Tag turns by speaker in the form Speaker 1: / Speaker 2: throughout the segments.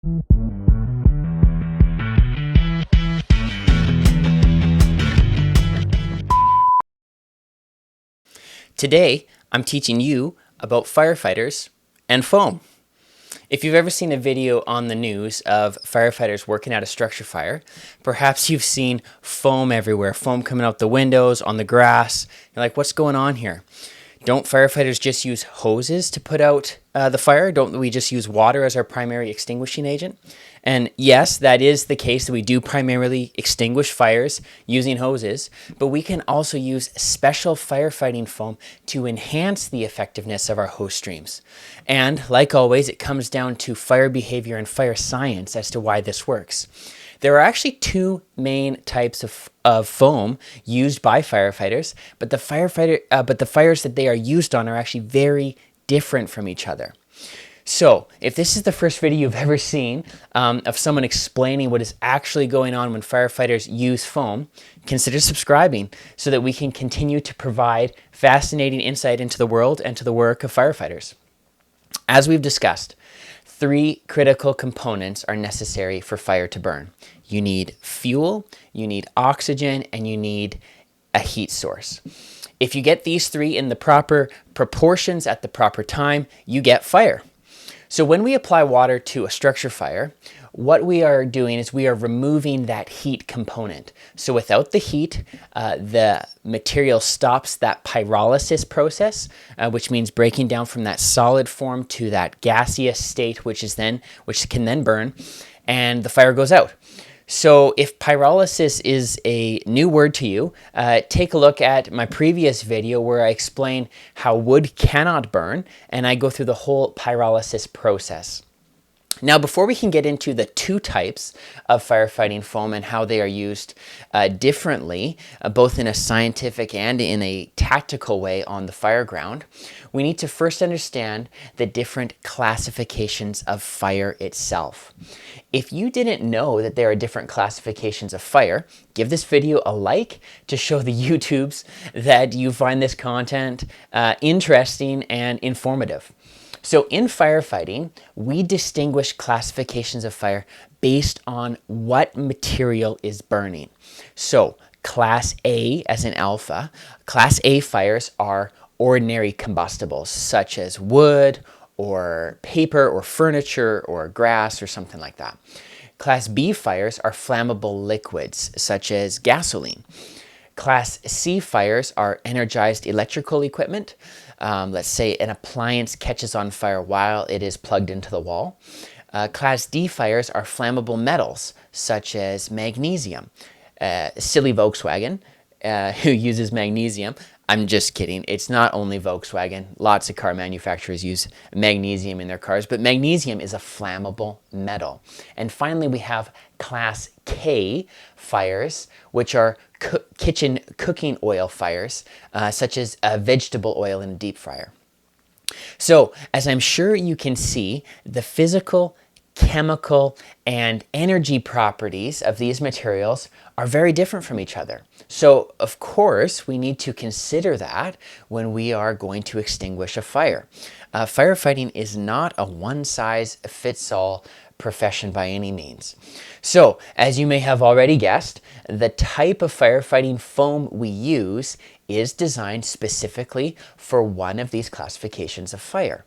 Speaker 1: Today, I'm teaching you about firefighters and foam. If you've ever seen a video on the news of firefighters working at a structure fire, perhaps you've seen foam everywhere, foam coming out the windows, on the grass. You're like, what's going on here? Don't firefighters just use hoses to put out the fire? Don't we just use water as our primary extinguishing agent? And yes, that is the case, that we do primarily extinguish fires using hoses, but we can also use special firefighting foam to enhance the effectiveness of our hose streams. And like always, it comes down to fire behavior and fire science as to why this works. There are actually two main types of foam used by firefighters, but the fires that they are used on are actually very different from each other. So if this is the first video you've ever seen of someone explaining what is actually going on when firefighters use foam, consider subscribing so that we can continue to provide fascinating insight into the world and to the work of firefighters. As we've discussed, three critical components are necessary for fire to burn. You need fuel, you need oxygen, and you need a heat source. If you get these three in the proper proportions at the proper time, you get fire. So when we apply water to a structure fire, what we are doing is we are removing that heat component. So without the heat, the material stops that pyrolysis process, which means breaking down from that solid form to that gaseous state, which can then burn, and the fire goes out. So if pyrolysis is a new word to you, take a look at my previous video where I explain how wood cannot burn, and I go through the whole pyrolysis process. Now, before we can get into the two types of firefighting foam and how they are used differently, both in a scientific and in a tactical way on the fire ground, we need to first understand the different classifications of fire itself. If you didn't know that there are different classifications of fire, give this video a like to show the YouTubes that you find this content interesting and informative. So in firefighting, we distinguish classifications of fire based on what material is burning. So Class A, as in alpha, Class A fires are ordinary combustibles such as wood or paper or furniture or grass or something like that. Class B fires are flammable liquids such as gasoline. Class C fires are energized electrical equipment. Let's say an appliance catches on fire while it is plugged into the wall. Class D fires are flammable metals such as magnesium. Silly Volkswagen, who uses magnesium. I'm just kidding. It's not only Volkswagen. Lots of car manufacturers use magnesium in their cars, but magnesium is a flammable metal. And finally, we have Class K fires, which are kitchen cooking oil fires, such as vegetable oil in a deep fryer. So, as I'm sure you can see, the physical, chemical, and energy properties of these materials are very different from each other. So, of course, we need to consider that when we are going to extinguish a fire. Firefighting is not a one-size-fits-all profession by any means. So, as you may have already guessed, the type of firefighting foam we use is designed specifically for one of these classifications of fire.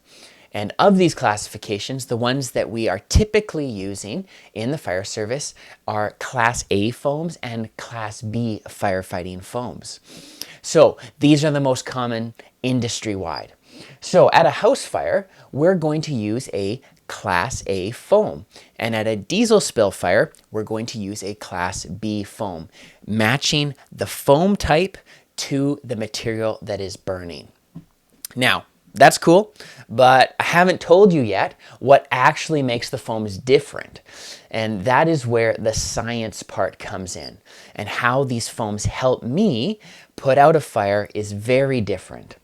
Speaker 1: And of these classifications, the ones that we are typically using in the fire service are Class A foams and Class B firefighting foams. So these are the most common industry-wide. So at a house fire, we're going to use a Class A foam. And at a diesel spill fire, we're going to use a Class B foam, matching the foam type to the material that is burning. Now, that's cool, but I haven't told you yet what actually makes the foams different. And that is where the science part comes in. And how these foams help me put out a fire is very different.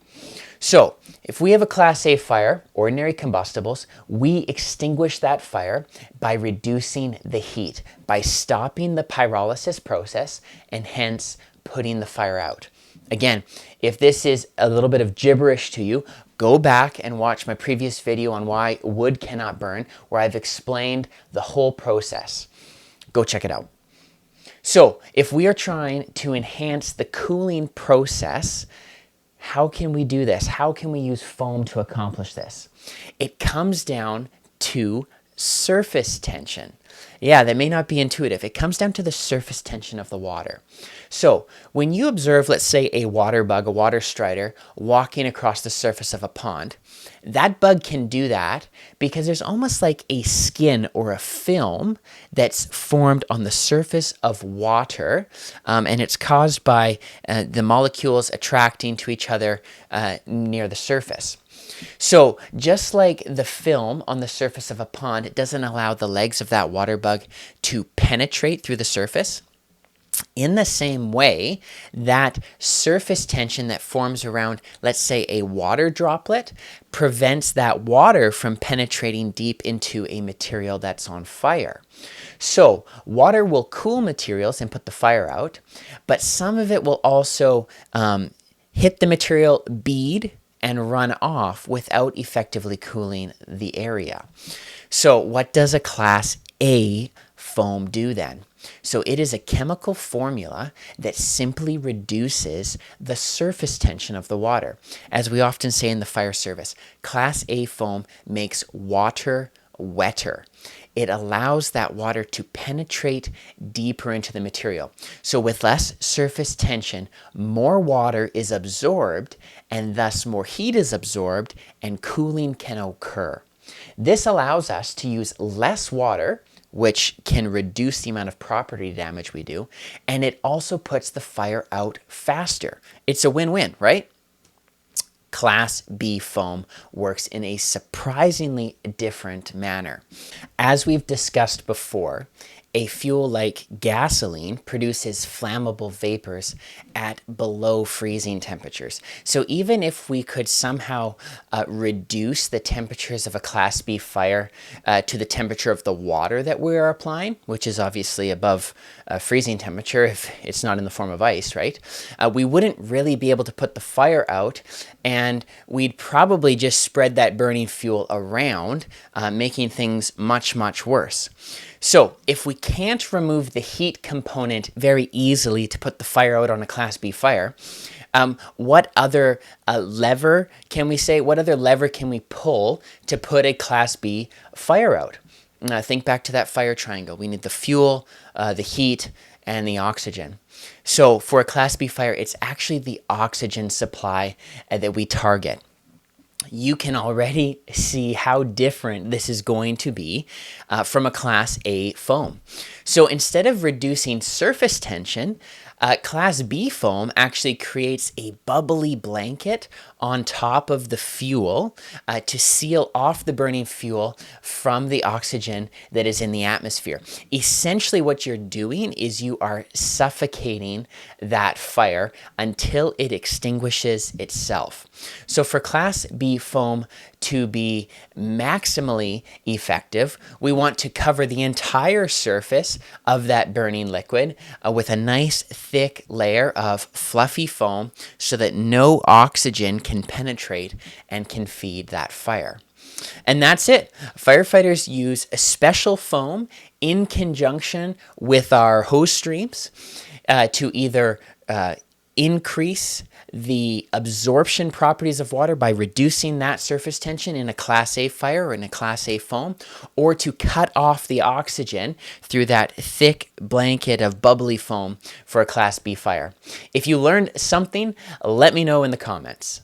Speaker 1: So, if we have a Class A fire, ordinary combustibles, we extinguish that fire by reducing the heat, by stopping the pyrolysis process, and hence putting the fire out. Again, if this is a little bit of gibberish to you, Go back and watch my previous video on why wood cannot burn, where I've explained the whole process. Go check it out. So if we are trying to enhance the cooling process, how can we do this? How can we use foam to accomplish this? It comes down to surface tension. Yeah, that may not be intuitive. It comes down to the surface tension of the water. So when you observe, let's say, a water bug, a water strider, walking across the surface of a pond, that bug can do that because there's almost like a skin or a film that's formed on the surface of water, and it's caused by the molecules attracting to each other near the surface. So just like the film on the surface of a pond, it doesn't allow the legs of that water bug to penetrate through the surface. In the same way, that surface tension that forms around, let's say, a water droplet prevents that water from penetrating deep into a material that's on fire. So water will cool materials and put the fire out, but some of it will also hit the material, bead, and run off without effectively cooling the area. So what does a Class A foam do then? So it is a chemical formula that simply reduces the surface tension of the water. As we often say in the fire service, Class A foam makes water wetter. It allows that water to penetrate deeper into the material. So with less surface tension, more water is absorbed, and thus more heat is absorbed, and cooling can occur. This allows us to use less water, which can reduce the amount of property damage we do, and it also puts the fire out faster. It's a win-win, right? Class B foam works in a surprisingly different manner. As we've discussed before, a fuel like gasoline produces flammable vapors at below freezing temperatures. So even if we could somehow reduce the temperatures of a Class B fire to the temperature of the water that we are applying, which is obviously above freezing temperature if it's not in the form of ice, right? We wouldn't really be able to put the fire out, and we'd probably just spread that burning fuel around, making things much, much worse. So if we can't remove the heat component very easily to put the fire out on a Class B fire, what other lever can we say? What other lever can we pull to put a Class B fire out? Think back to that fire triangle. We need the fuel, the heat, and the oxygen. So for a Class B fire, it's actually the oxygen supply that we target. You can already see how different this is going to be from a Class A foam. So instead of reducing surface tension, Class B foam actually creates a bubbly blanket on top of the fuel to seal off the burning fuel from the oxygen that is in the atmosphere. Essentially what you're doing is you are suffocating that fire until it extinguishes itself. So for Class B foam to be maximally effective, we want to cover the entire surface of that burning liquid with a nice thick layer of fluffy foam so that no oxygen can penetrate and can feed that fire. And that's it. Firefighters use a special foam in conjunction with our hose streams to either increase the absorption properties of water by reducing that surface tension in a Class A fire or in a Class A foam, or to cut off the oxygen through that thick blanket of bubbly foam for a Class B fire. If you learned something, let me know in the comments.